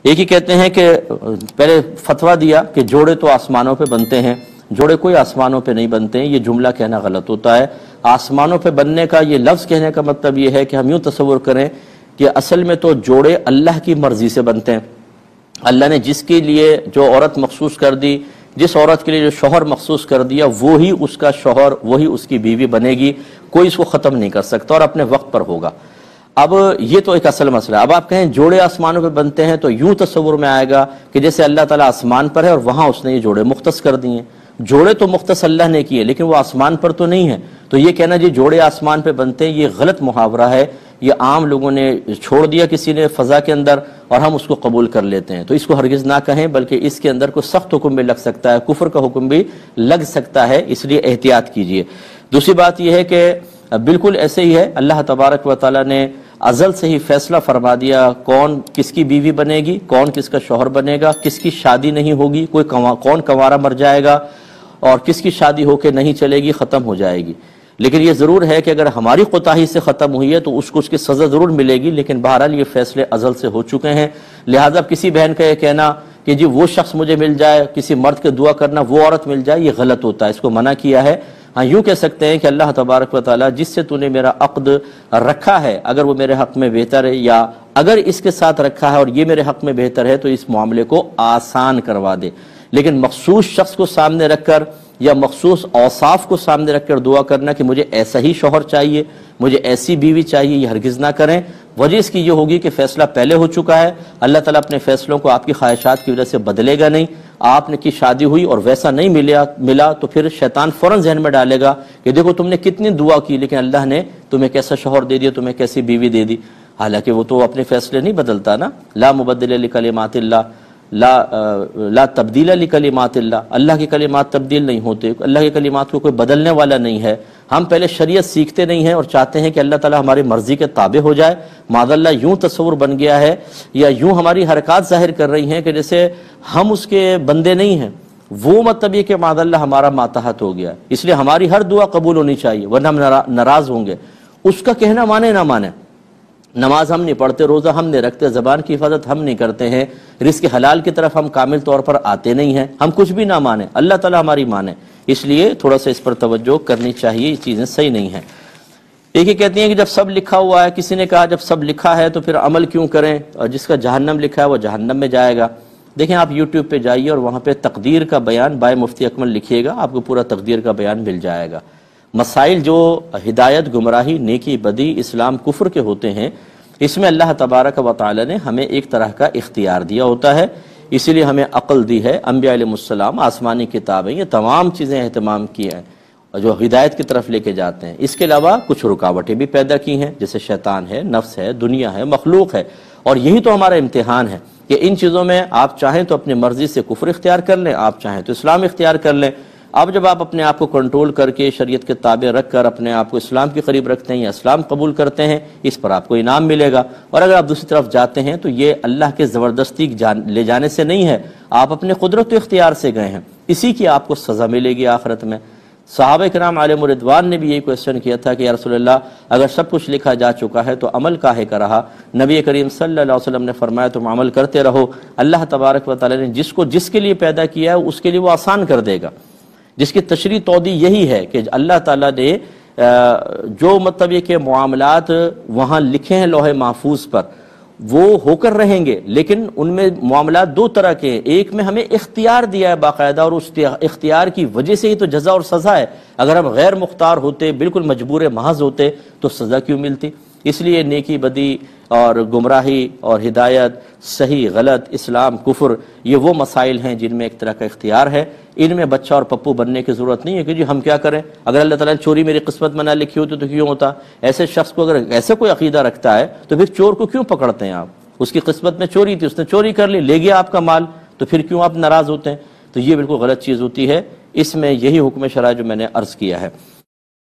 ایک ہی کہتے ہیں کہ پہلے فتویٰ دیا کہ جوڑے تو آسمانوں پہ بنتے ہیں، جوڑے کوئی آسمانوں پہ نہیں بنتے ہیں، یہ جملہ کہنا غلط ہوتا ہے۔ آسمانوں پہ بننے کا یہ لفظ کہنے کا مطلب یہ ہے کہ ہم یوں تصور کریں کہ اصل میں تو جوڑے اللہ کی مرضی سے بنتے ہیں۔ اللہ نے جس کے لیے جو عورت مخصوص کر دی، جس عورت کے لیے جو شوہر مخصوص کر دیا، وہی اس کا شوہر، وہی اس کی بیوی بنے گی، کوئی اس کو ختم نہیں کر سکتا اور اپنے وقت پر ہوگا۔ اب یہ تو ایک اصل مسئلہ ہے۔ اب آپ کہیں جوڑے آسمانوں پہ بنتے ہیں تو یوں تصور میں آئے گا کہ جیسے اللہ تعالیٰ آسمان پر ہے اور وہاں اس نے یہ جوڑے مختص کر دیے۔ جوڑے تو مختص اللہ نے کیے لیکن وہ آسمان پر تو نہیں ہے، تو یہ کہنا جی جوڑے آسمان پہ بنتے ہیں، یہ غلط محاورہ ہے، یہ عام لوگوں نے چھوڑ دیا کسی نے فضا کے اندر اور ہم اس کو قبول کر لیتے ہیں، تو اس کو ہرگز نہ کہیں، بلکہ اس کے اندر کوئی سخت حکم بھی لگ سکتا ہے، کفر کا حکم بھی لگ سکتا ہے، اس لیے احتیاط کیجئے۔ دوسری بات یہ ہے کہ بالکل ایسے ہی ہے، اللہ تبارک و تعالیٰ نے ازل سے ہی فیصلہ فرما دیا کون کس کی بیوی بنے گی، کون کس کا شوہر بنے گا، کس کی شادی نہیں ہوگی، کون کنوارا مر جائے گا اور کس کی شادی ہو کے نہیں چلے گی، ختم ہو جائے گی۔ لیکن یہ ضرور ہے کہ اگر ہماری کوتاہی سے ختم ہوئی ہے تو اس کو اس کی سزا ضرور ملے گی، لیکن بہرحال یہ فیصلے ازل سے ہو چکے ہیں، لہٰذا کسی بہن کا یہ کہنا کہ جی وہ شخص مجھے مل جائے، کسی مرد کے دعا کرنا وہ عورت مل جائے، یہ غلط ہوتا ہے، اس کو منع کیا ہے۔ ہاں یوں کہہ سکتے ہیں کہ اللہ تبارک و تعالیٰ جس سے تو نے میرا عقد رکھا ہے اگر وہ میرے حق میں بہتر ہے، یا اگر اس کے ساتھ رکھا ہے اور یہ میرے حق میں بہتر ہے تو اس معاملے کو آسان کروا دے، لیکن مخصوص شخص کو سامنے رکھ کر یا مخصوص اوصاف کو سامنے رکھ کر دعا کرنا کہ مجھے ایسا ہی شوہر چاہیے، مجھے ایسی بیوی چاہیے، یہ ہرگز نہ کریں۔ وجہ اس کی یہ ہوگی کہ فیصلہ پہلے ہو چکا ہے، اللہ تعالیٰ اپنے فیصلوں کو آپ کی خواہشات کی وجہ سے بدلے گا نہیں۔ آپ نے کی شادی ہوئی اور ویسا نہیں ملا تو پھر شیطان فوراً ذہن میں ڈالے گا کہ دیکھو تم نے کتنی دعا کی لیکن اللہ نے تمہیں کیسا شوہر دے دیا، تمہیں کیسی بیوی دے دی، حالانکہ وہ تو اپنے فیصلے نہیں بدلتا نا۔ لا مبدل لکلمات اللہ، لا تبدیل لکلمات اللہ، اللہ کے کلمات تبدیل نہیں ہوتے، اللہ کے کلمات کو کوئی بدلنے والا نہیں ہے۔ ہم پہلے شریعت سیکھتے نہیں ہیں اور چاہتے ہیں کہ اللہ تعالیٰ ہماری مرضی کے تابع ہو جائے، معاذ اللہ یوں تصور بن گیا ہے یا یوں ہماری حرکات ظاہر کر رہی ہیں کہ جیسے ہم اس کے بندے نہیں ہیں، وہ مطلب یہ کہ معاذ اللہ ہمارا ماتحت ہو گیا، اس لیے ہماری ہر دعا قبول ہونی چاہیے ورنہ ہم ناراض ہوں گے۔ اس کا کہنا مانے نہ مانے، نماز ہم نہیں پڑھتے، روزہ ہم نہیں رکھتے، زبان کی حفاظت ہم نہیں کرتے ہیں، رزق حلال کی طرف ہم کامل طور پر آتے نہیں ہیں، ہم کچھ بھی نہ مانیں، اللہ تعالیٰ ہماری مانے، اس لیے تھوڑا سا اس پر توجہ کرنی چاہیے، یہ چیزیں صحیح نہیں ہیں۔ ایک ہی کہتی ہیں کہ جب سب لکھا ہوا ہے، کسی نے کہا جب سب لکھا ہے تو پھر عمل کیوں کریں، اور جس کا جہنم لکھا ہے وہ جہنم میں جائے گا۔ دیکھیں آپ یوٹیوب پہ جائیے اور وہاں پہ تقدیر کا بیان بائے مفتی اکمل لکھیے گا، آپ کو پورا تقدیر کا بیان مل جائے گا۔ مسائل جو ہدایت، گمراہی، نیکی، بدی، اسلام، کفر کے ہوتے ہیں، اس میں اللہ تبارک و تعالی نے ہمیں ایک طرح کا اختیار دیا ہوتا ہے، اسی لیے ہمیں عقل دی ہے، انبیاء علیہ السلام، آسمانی کتابیں، یہ تمام چیزیں اہتمام کی ہیں جو ہدایت کی طرف لے کے جاتے ہیں۔ اس کے علاوہ کچھ رکاوٹیں بھی پیدا کی ہیں، جیسے شیطان ہے، نفس ہے، دنیا ہے، مخلوق ہے، اور یہی تو ہمارا امتحان ہے کہ ان چیزوں میں آپ چاہیں تو اپنی مرضی سے کفر اختیار کر لیں، آپ چاہیں تو اسلام اختیار کر لیں۔ اب جب آپ اپنے آپ کو کنٹرول کر کے شریعت کے تابع رکھ کر اپنے آپ کو اسلام کے قریب رکھتے ہیں یا اسلام قبول کرتے ہیں، اس پر آپ کو انعام ملے گا، اور اگر آپ دوسری طرف جاتے ہیں تو یہ اللہ کے زبردستی لے جانے سے نہیں ہے، آپ اپنے قدرت و اختیار سے گئے ہیں، اسی کی آپ کو سزا ملے گی آخرت میں۔ صحابہ کرام علیہم الرضوان نے بھی یہی کویسچن کیا تھا کہ یا رسول اللہ اگر سب کچھ لکھا جا چکا ہے تو عمل کاہے کا رہا؟ نبی کریم صلی اللہ علیہ وسلم نے فرمایا تم عمل کرتے رہو، اللہ تبارک و تعالی نے جس کے لیے پیدا کیا ہے اس کے لیے وہ آسان کر دے گا۔ جس کی تشریح توضیح یہی ہے کہ اللہ تعالیٰ نے جو مطلب یہ کہ معاملات وہاں لکھے ہیں لوح محفوظ پر وہ ہو کر رہیں گے، لیکن ان میں معاملات دو طرح کے ہیں، ایک میں ہمیں اختیار دیا ہے باقاعدہ اور اس اختیار کی وجہ سے ہی تو جزا اور سزا ہے، اگر ہم غیر مختار ہوتے، بالکل مجبور محض ہوتے تو سزا کیوں ملتی؟ اس لیے نیکی، بدی اور گمراہی اور ہدایت، صحیح غلط، اسلام کفر، یہ وہ مسائل ہیں جن میں ایک طرح کا اختیار ہے، ان میں بچہ اور پپو بننے کی ضرورت نہیں ہے کہ جی ہم کیا کریں، اگر اللہ تعالیٰ نے چوری میری قسمت میں نہ لکھی ہوتی تو کیوں ہوتا؟ ایسے شخص کو اگر ایسے کوئی عقیدہ رکھتا ہے تو پھر چور کو کیوں پکڑتے ہیں آپ؟ اس کی قسمت میں چوری تھی، اس نے چوری کر لی، لے گیا آپ کا مال، تو پھر کیوں آپ ناراض ہوتے ہیں؟ تو یہ بالکل غلط چیز ہوتی ہے، اس میں یہی حکم شرع جو میں نے عرض کیا ہے۔